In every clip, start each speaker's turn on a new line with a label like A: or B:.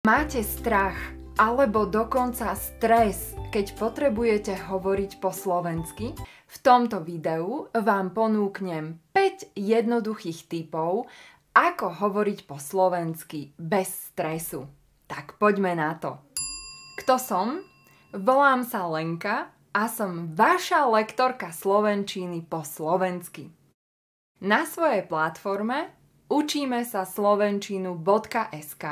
A: Máte strach alebo dokonca stres, keď potrebujete hovoriť po slovensky? V tomto videu vám ponúknem 5 jednoduchých tipov, ako hovoriť po slovensky bez stresu. Tak poďme na to. Kto som? Volám sa Lenka a som vaša lektorka slovenčiny po slovensky. Na svojej platforme učíme sa slovenčinu.sk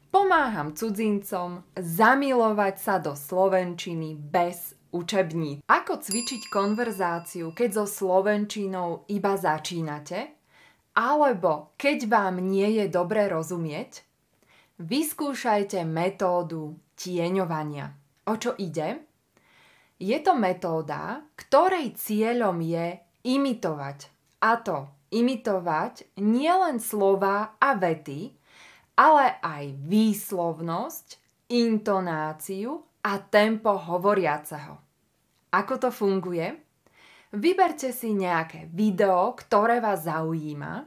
A: pomáham cudzincom zamilovať sa do slovenčiny bez učebníc. Ako cvičiť konverzáciu, keď so slovenčinou iba začínate? Alebo keď vám nie je dobre rozumieť? Vyskúšajte metódu tieňovania. O čo ide? Je to metóda, ktorej cieľom je imitovať. A to imitovať nielen slova a vety, ale aj výslovnosť, intonáciu a tempo hovoriaceho. Ako to funguje? Vyberte si nejaké video, ktoré vás zaujíma,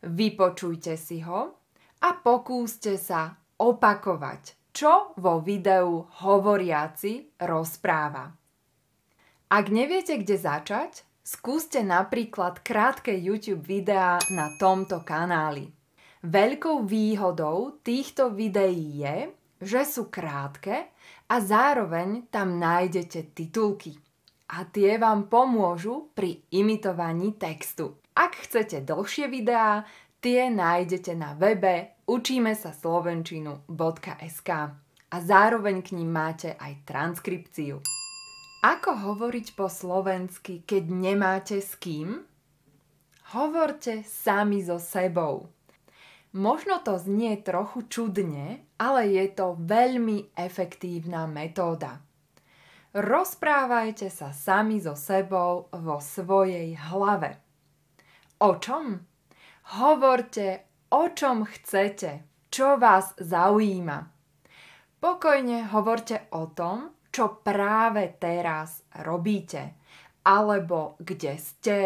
A: vypočujte si ho a pokúste sa opakovať, čo vo videu hovoriaci rozpráva. Ak neviete, kde začať, skúste napríklad krátke YouTube videá na tomto kanáli. Veľkou výhodou týchto videí je, že sú krátke a zároveň tam nájdete titulky. A tie vám pomôžu pri imitovaní textu. Ak chcete dlhšie videá, tie nájdete na webe učimesaslovenčinu.sk a zároveň k nim máte aj transkripciu. Ako hovoriť po slovensky, keď nemáte s kým? Hovorte sami so sebou. Možno to znie trochu čudne, ale je to veľmi efektívna metóda. Rozprávajte sa sami so sebou vo svojej hlave. O čom? Hovorte, o čom chcete, čo vás zaujíma. Pokojne hovorte o tom, čo práve teraz robíte, alebo kde ste,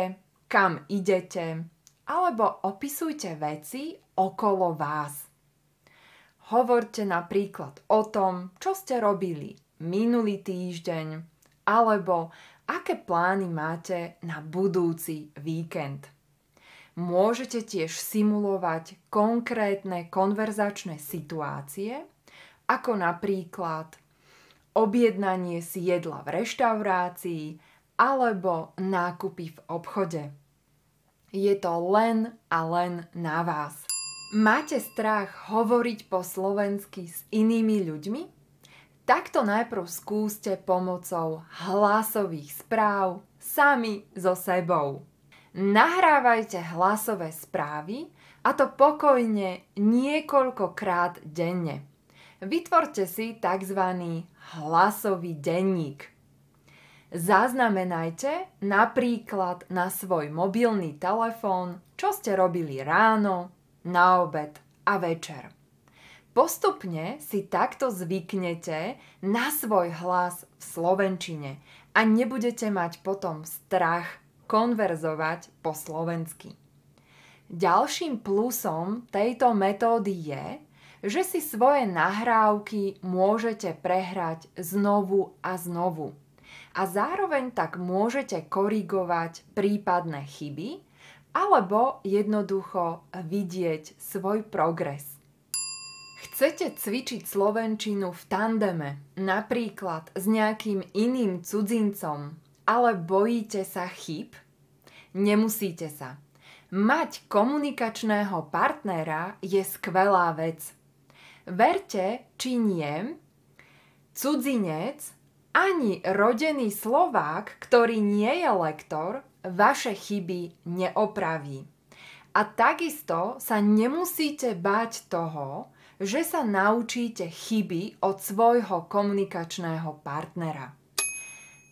A: kam idete, alebo opisujte veci okolo vás. Hovorte napríklad o tom, čo ste robili minulý týždeň, alebo aké plány máte na budúci víkend. Môžete tiež simulovať konkrétne konverzačné situácie, ako napríklad objednanie si jedla v reštaurácii alebo nákupy v obchode. Je to len a len na vás. Máte strach hovoriť po slovensky s inými ľuďmi? Takto najprv skúste pomocou hlasových správ sami so sebou. Nahrávajte hlasové správy, a to pokojne niekoľkokrát denne. Vytvorte si tzv. Hlasový denník. Zaznamenajte napríklad na svoj mobilný telefón, čo ste robili ráno, na obed a večer. Postupne si takto zvyknete na svoj hlas v slovenčine a nebudete mať potom strach konverzovať po slovensky. Ďalším plusom tejto metódy je, že si svoje nahrávky môžete prehrať znovu a znovu. A zároveň tak môžete korigovať prípadné chyby alebo jednoducho vidieť svoj progres. Chcete cvičiť slovenčinu v tandeme, napríklad s nejakým iným cudzincom, ale bojíte sa chýb? Nemusíte sa. Mať komunikačného partnera je skvelá vec. Verte či nie, cudzinec ani rodený Slovák, ktorý nie je lektor, vaše chyby neopraví. A takisto sa nemusíte báť toho, že sa naučíte chyby od svojho komunikačného partnera.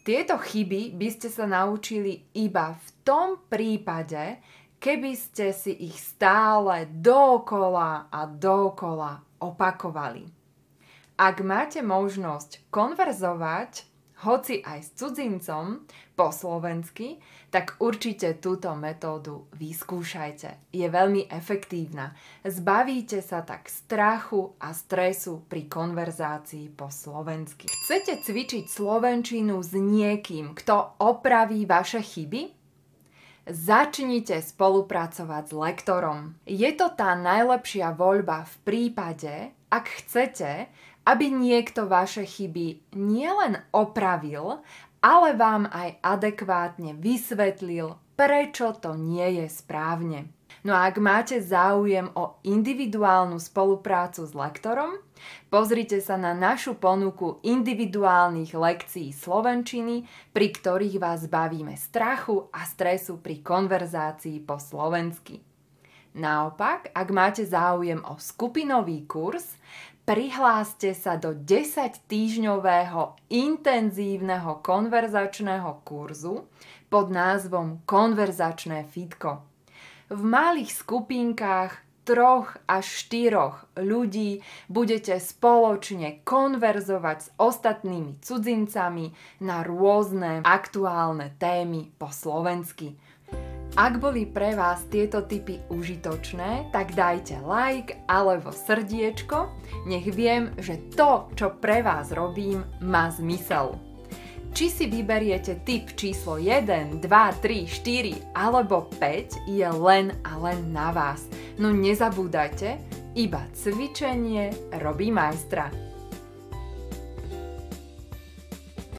A: Tieto chyby by ste sa naučili iba v tom prípade, keby ste si ich stále dookola a dookola opakovali. Ak máte možnosť konverzovať, hoci aj s cudzincom po slovensky, tak určite túto metódu vyskúšajte. Je veľmi efektívna. Zbavíte sa tak strachu a stresu pri konverzácii po slovensky. Chcete cvičiť slovenčinu s niekým, kto opraví vaše chyby? Začnite spolupracovať s lektorom. Je to tá najlepšia voľba v prípade, ak chcete, aby niekto vaše chyby nielen opravil, ale vám aj adekvátne vysvetlil, prečo to nie je správne. No a ak máte záujem o individuálnu spoluprácu s lektorom, pozrite sa na našu ponuku individuálnych lekcií slovenčiny, pri ktorých vás bavíme strachu a stresu pri konverzácii po slovensky. Naopak, ak máte záujem o skupinový kurz, prihláste sa do 10-týždňového intenzívneho konverzačného kurzu pod názvom Konverzačné fitko. V malých skupinkách 3 až 4 ľudí budete spoločne konverzovať s ostatnými cudzincami na rôzne aktuálne témy po slovensky. Ak boli pre vás tieto tipy užitočné, tak dajte like alebo srdiečko, nech viem, že to, čo pre vás robím, má zmysel. Či si vyberiete tip číslo 1, 2, 3, 4 alebo 5 je len a len na vás. No nezabúdajte, iba cvičenie robí majstra.